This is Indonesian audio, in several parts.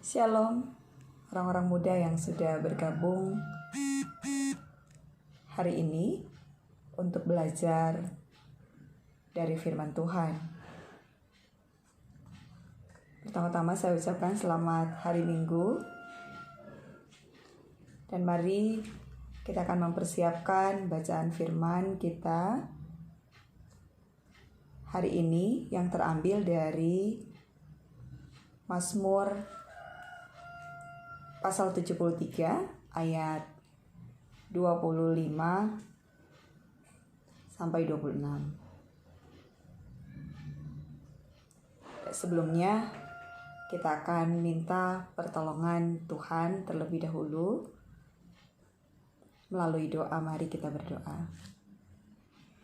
Shalom, orang-orang muda yang sudah bergabung hari ini untuk belajar dari firman Tuhan. Pertama-tama saya ucapkan selamat hari Minggu. Dan mari kita akan mempersiapkan bacaan firman kita hari ini yang terambil dari Mazmur pasal 73 ayat 25 sampai 26. Sebelumnya kita akan minta pertolongan Tuhan terlebih dahulu. Melalui doa, mari kita berdoa.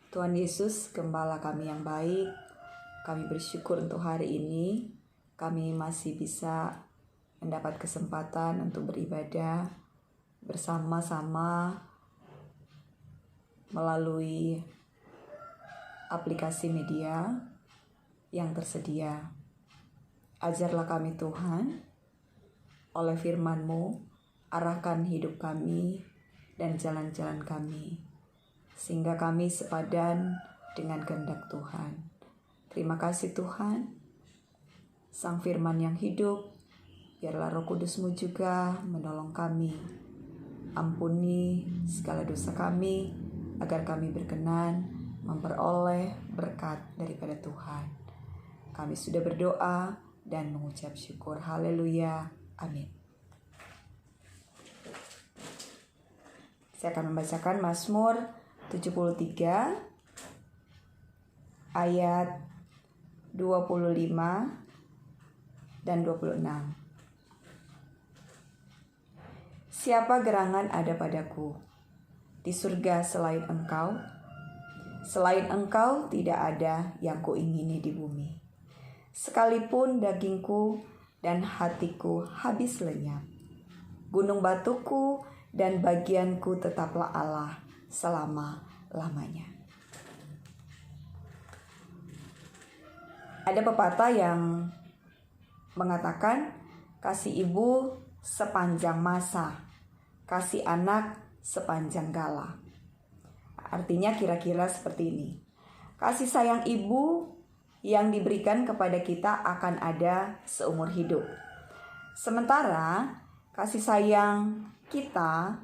Tuhan Yesus, Gembala kami yang baik, kami bersyukur untuk hari ini. Kami masih bisa mendapat kesempatan untuk beribadah bersama-sama melalui aplikasi media yang tersedia. Ajarlah kami Tuhan, oleh firman-Mu, arahkan hidup kami dan jalan-jalan kami, sehingga kami sepadan dengan kehendak Tuhan. Terima kasih Tuhan, Sang Firman yang hidup. Biarlah Roh Kudus-Mu juga menolong kami. Ampuni segala dosa kami, agar kami berkenan memperoleh berkat daripada Tuhan. Kami sudah berdoa dan mengucap syukur. Haleluya. Amin. Saya akan membacakan Mazmur 73 ayat 25 dan 26. Siapa gerangan ada padaku di surga selain Engkau? Selain Engkau tidak ada yang kuingini di bumi. Sekalipun dagingku dan hatiku habis lenyap, gunung batuku dan bagianku tetaplah Allah selama-lamanya. Ada pepatah yang mengatakan kasih ibu sepanjang masa, kasih anak sepanjang gala. Artinya kira-kira seperti ini. Kasih sayang ibu yang diberikan kepada kita akan ada seumur hidup. Sementara kasih sayang kita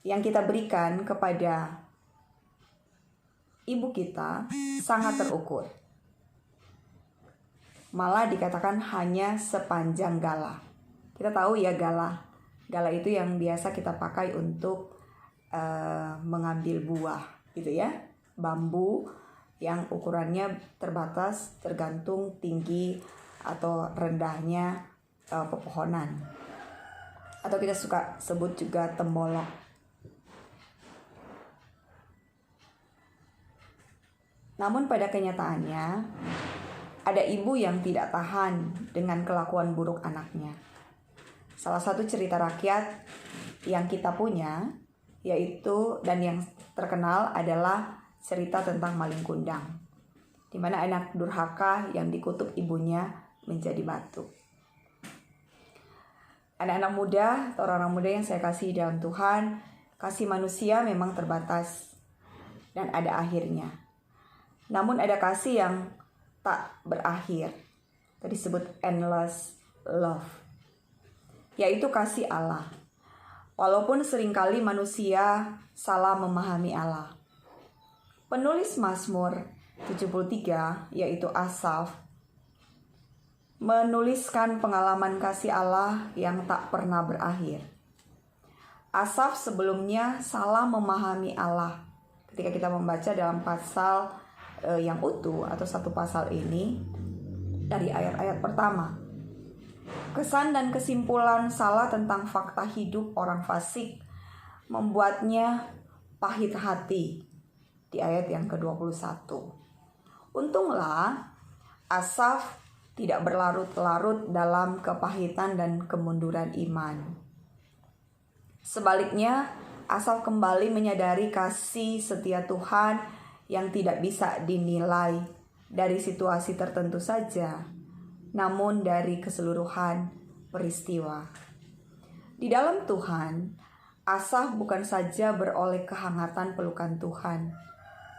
yang kita berikan kepada ibu kita sangat terukur. Malah dikatakan hanya sepanjang gala. Kita tahu ya gala itu yang biasa kita pakai untuk mengambil buah gitu ya. Bambu yang ukurannya terbatas tergantung tinggi atau rendahnya pepohonan. Atau kita suka sebut juga tembolok. Namun pada kenyataannya ada ibu yang tidak tahan dengan kelakuan buruk anaknya. Salah satu cerita rakyat yang kita punya yaitu dan yang terkenal adalah cerita tentang maling kundang, di mana anak durhaka yang dikutuk ibunya menjadi batu. Anak-anak muda atau orang-orang muda yang saya kasih dalam Tuhan, kasih manusia memang terbatas dan ada akhirnya. Namun ada kasih yang tak berakhir. Tadi disebut endless love, yaitu kasih Allah. Walaupun seringkali manusia salah memahami Allah. Penulis Mazmur 73 yaitu Asaf menuliskan pengalaman kasih Allah yang tak pernah berakhir. Asaf sebelumnya salah memahami Allah. Ketika kita membaca dalam pasal yang utuh atau satu pasal ini dari ayat-ayat pertama, kesan dan kesimpulan salah tentang fakta hidup orang fasik membuatnya pahit hati di ayat yang ke-21. Untunglah Asaf tidak berlarut-larut dalam kepahitan dan kemunduran iman. Sebaliknya, Asaf kembali menyadari kasih setia Tuhan yang tidak bisa dinilai dari situasi tertentu saja, namun dari keseluruhan peristiwa. Di dalam Tuhan, Asaf bukan saja beroleh kehangatan pelukan Tuhan,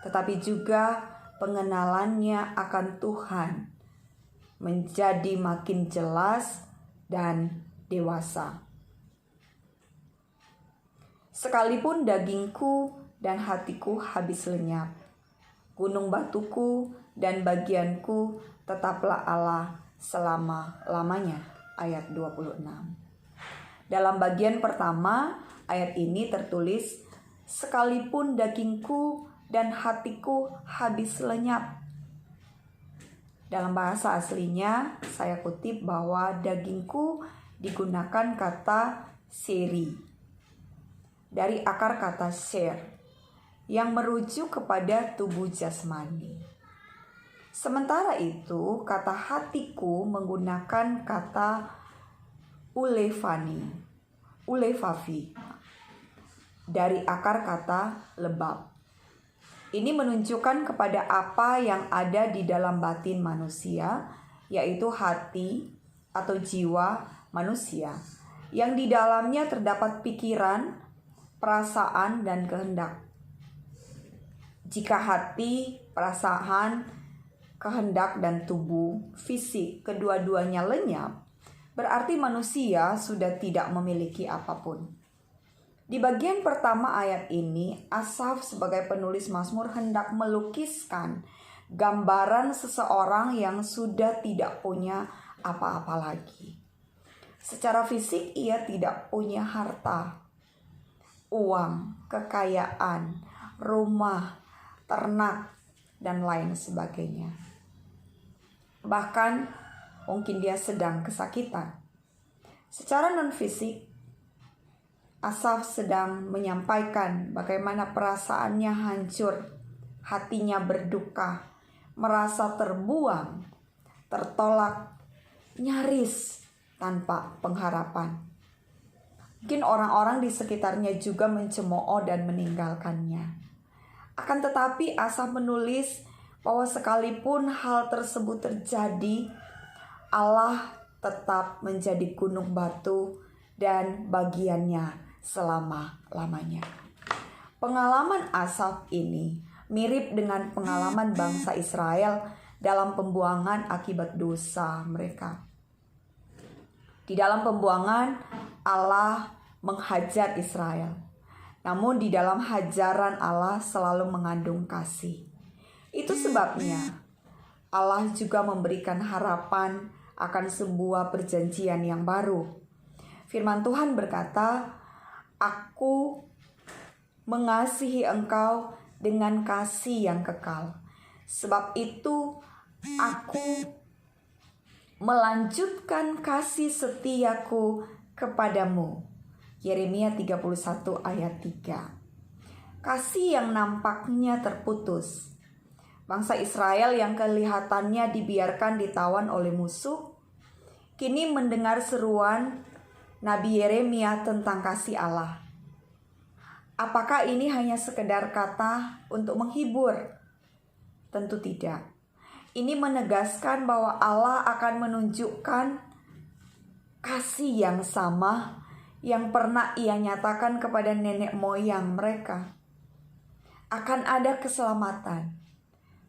tetapi juga pengenalannya akan Tuhan menjadi makin jelas dan dewasa. Sekalipun dagingku dan hatiku habis lenyap, gunung batuku dan bagianku tetaplah Allah selama-lamanya. Ayat 26. Dalam bagian pertama ayat ini tertulis, sekalipun dagingku dan hatiku habis lenyap. Dalam bahasa aslinya saya kutip bahwa dagingku digunakan kata seri dari akar kata sher yang merujuk kepada tubuh jasmani. Sementara itu kata hatiku menggunakan kata ulefavi dari akar kata lebab. Ini menunjukkan kepada apa yang ada di dalam batin manusia, yaitu hati atau jiwa manusia, yang di dalamnya terdapat pikiran, perasaan, dan kehendak. Jika hati, perasaan, kehendak, dan tubuh fisik kedua-duanya lenyap, berarti manusia sudah tidak memiliki apapun. Di bagian pertama ayat ini, Asaf sebagai penulis Mazmur hendak melukiskan gambaran seseorang yang sudah tidak punya apa-apa lagi. Secara fisik ia tidak punya harta, uang, kekayaan, rumah, ternak, dan lain sebagainya. Bahkan mungkin dia sedang kesakitan. Secara non-fisik, Asaf sedang menyampaikan bagaimana perasaannya hancur, hatinya berduka, merasa terbuang, tertolak, nyaris tanpa pengharapan. Mungkin orang-orang di sekitarnya juga mencemooh dan meninggalkannya. Akan tetapi Asaf menulis bahwa sekalipun hal tersebut terjadi, Allah tetap menjadi gunung batu dan bagiannya selama-lamanya. Pengalaman Asaf ini mirip dengan pengalaman bangsa Israel dalam pembuangan akibat dosa mereka. Di dalam pembuangan, Allah menghajar Israel. Namun di dalam hajaran Allah selalu mengandung kasih. Itu sebabnya Allah juga memberikan harapan akan sebuah perjanjian yang baru. Firman Tuhan berkata, Aku mengasihi engkau dengan kasih yang kekal. Sebab itu aku melanjutkan kasih setiaku kepadamu. Yeremia 31 ayat 3. Kasih yang nampaknya terputus. Bangsa Israel yang kelihatannya dibiarkan ditawan oleh musuh, kini mendengar seruan Nabi Yeremia tentang kasih Allah. Apakah ini hanya sekedar kata untuk menghibur? Tentu tidak. Ini menegaskan bahwa Allah akan menunjukkan kasih yang sama yang pernah Ia nyatakan kepada nenek moyang mereka. Akan ada keselamatan,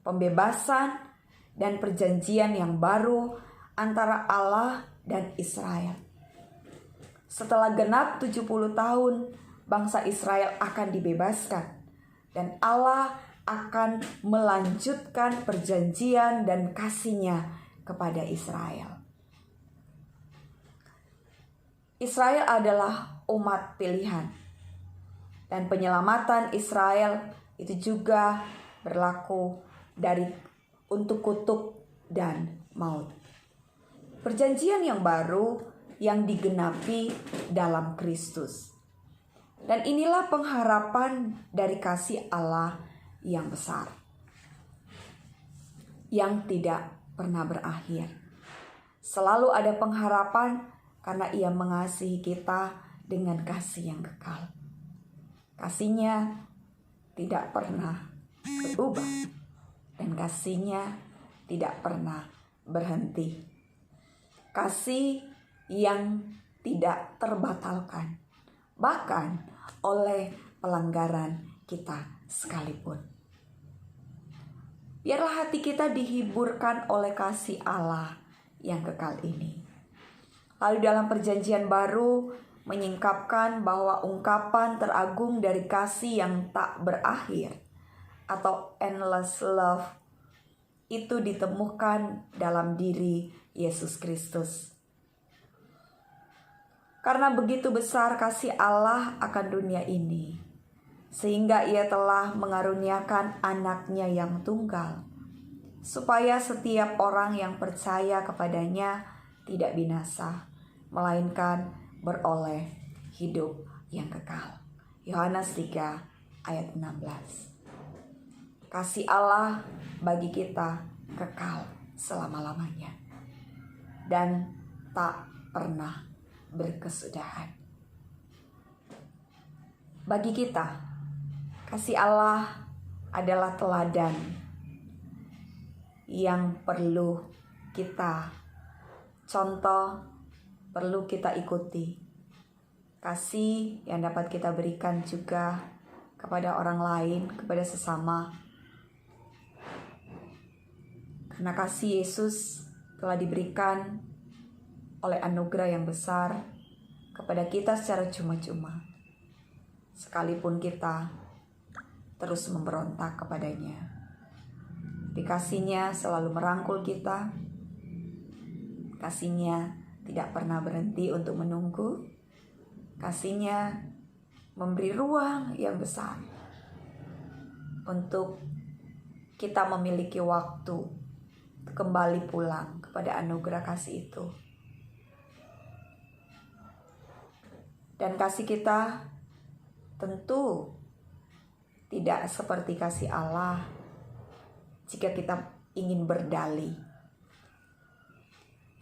pembebasan, dan perjanjian yang baru antara Allah dan Israel. Setelah genap 70 tahun, bangsa Israel akan dibebaskan. Dan Allah akan melanjutkan perjanjian dan kasih-Nya kepada Israel. Israel adalah umat pilihan. Dan penyelamatan Israel itu juga berlaku untuk kutuk dan maut. Perjanjian yang baru yang digenapi dalam Kristus. Dan inilah pengharapan dari kasih Allah yang besar, yang tidak pernah berakhir. Selalu ada pengharapan karena Ia mengasihi kita dengan kasih yang kekal. Kasih-Nya tidak pernah berubah dan kasih-Nya tidak pernah berhenti. kasih yang tidak terbatalkan, bahkan oleh pelanggaran kita sekalipun. Biarlah hati kita dihiburkan oleh kasih Allah yang kekal ini. Lalu dalam perjanjian baru menyingkapkan bahwa ungkapan teragung dari kasih yang tak berakhir atau endless love itu ditemukan dalam diri Yesus Kristus. Karena begitu besar kasih Allah akan dunia ini, sehingga Ia telah mengaruniakan anaknya yang tunggal, supaya setiap orang yang percaya kepadanya tidak binasa, melainkan beroleh hidup yang kekal. Yohanes 3 ayat 16. Kasih Allah bagi kita kekal selama-lamanya dan tak pernah berkesudahan. Bagi kita, kasih Allah adalah teladan yang perlu kita contoh, perlu kita ikuti. Kasih yang dapat kita berikan juga kepada orang lain, kepada sesama. Karena kasih Yesus telah diberikan oleh anugerah yang besar kepada kita secara cuma-cuma, sekalipun kita terus memberontak kepadanya. Kasih-Nya selalu merangkul kita. Kasih-Nya tidak pernah berhenti untuk menunggu. Kasih-Nya memberi ruang yang besar untuk kita memiliki waktu kembali pulang kepada anugerah kasih itu. Dan kasih kita tentu tidak seperti kasih Allah jika kita ingin berdalih.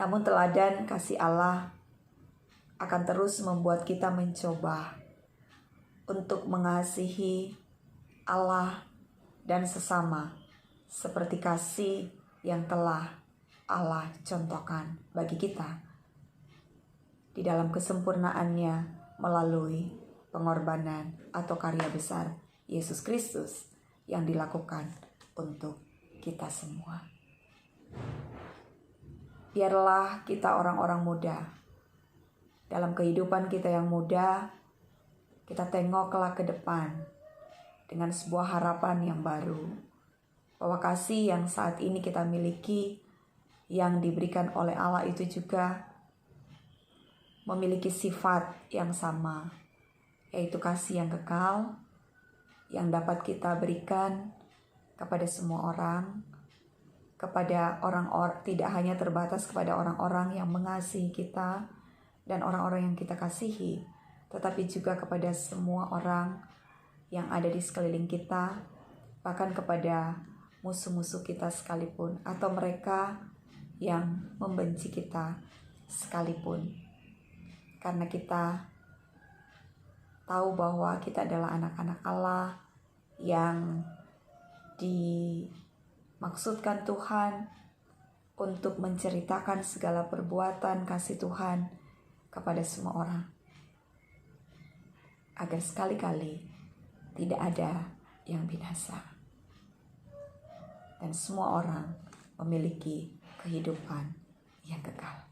Namun teladan kasih Allah akan terus membuat kita mencoba untuk mengasihi Allah dan sesama seperti kasih yang telah Allah contohkan bagi kita di dalam kesempurnaannya melalui pengorbanan atau karya besar Yesus Kristus yang dilakukan untuk kita semua. Biarlah kita orang-orang muda, dalam kehidupan kita yang muda, kita tengoklah ke depan dengan sebuah harapan yang baru, bahwa kasih yang saat ini kita miliki, yang diberikan oleh Allah itu juga memiliki sifat yang sama, yaitu kasih yang kekal, yang dapat kita berikan kepada semua orang, kepada orang-orang, tidak hanya terbatas kepada orang-orang yang mengasihi kita dan orang-orang yang kita kasihi, tetapi juga kepada semua orang yang ada di sekeliling kita, bahkan kepada musuh-musuh kita sekalipun, atau mereka yang membenci kita sekalipun. Karena kita tahu bahwa kita adalah anak-anak Allah yang dimaksudkan Tuhan untuk menceritakan segala perbuatan kasih Tuhan kepada semua orang, agar sekali-kali tidak ada yang binasa dan semua orang memiliki kehidupan yang kekal.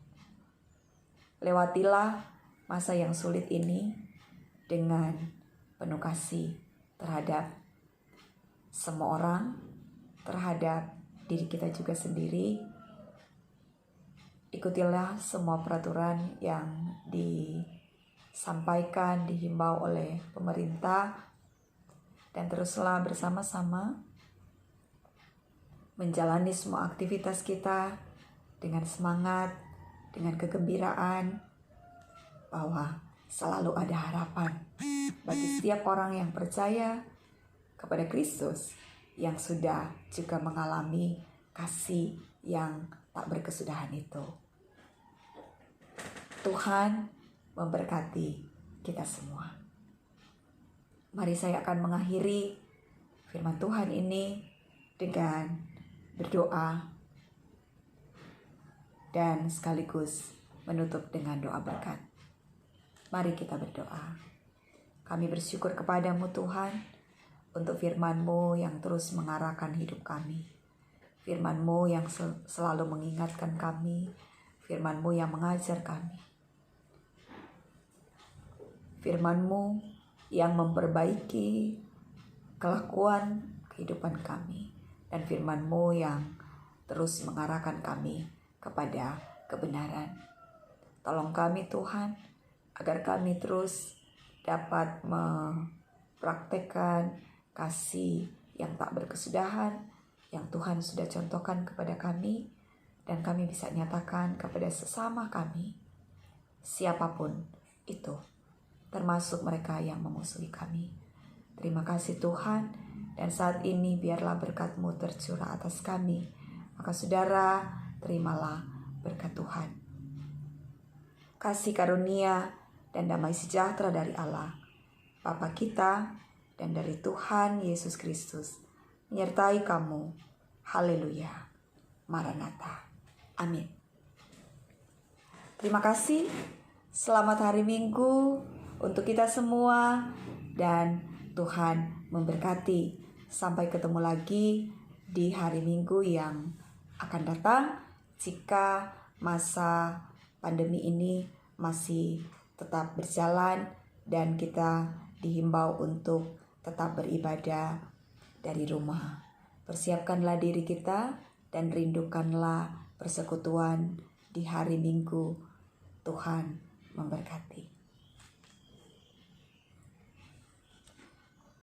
Lewatilah masa yang sulit ini dengan penuh kasih terhadap semua orang, terhadap diri kita juga sendiri. Ikutilah semua peraturan yang disampaikan, dihimbau oleh pemerintah, dan teruslah bersama-sama menjalani semua aktivitas kita dengan semangat, dengan kegembiraan, bahwa selalu ada harapan bagi setiap orang yang percaya kepada Kristus yang sudah juga mengalami kasih yang tak berkesudahan itu. Tuhan memberkati kita semua. Mari saya akan mengakhiri firman Tuhan ini dengan berdoa. dan sekaligus menutup dengan doa berkat. Mari kita berdoa. Kami bersyukur kepadamu Tuhan untuk firman-Mu yang terus mengarahkan hidup kami. Firman-Mu yang selalu mengingatkan kami. Firman-Mu yang mengajar kami. Firman-Mu yang memperbaiki kelakuan kehidupan kami. Dan firman-Mu yang terus mengarahkan kami kepada kebenaran. Tolong kami Tuhan, agar kami terus dapat mempraktekkan kasih yang tak berkesudahan, yang Tuhan sudah contohkan kepada kami, dan kami bisa nyatakan kepada sesama kami, siapapun itu, termasuk mereka yang memusuhi kami. Terima kasih Tuhan, dan saat ini biarlah berkat-Mu tercurah atas kami. Maka saudara, terimalah berkat Tuhan. Kasih karunia dan damai sejahtera dari Allah, Bapa kita, dan dari Tuhan Yesus Kristus menyertai kamu. Haleluya. Maranatha. Amin. Terima kasih. Selamat hari Minggu untuk kita semua, dan Tuhan memberkati. Sampai ketemu lagi di hari Minggu yang akan datang, jika masa pandemi ini masih tetap berjalan dan kita dihimbau untuk tetap beribadah dari rumah. Persiapkanlah diri kita dan rindukanlah persekutuan di hari Minggu. Tuhan memberkati.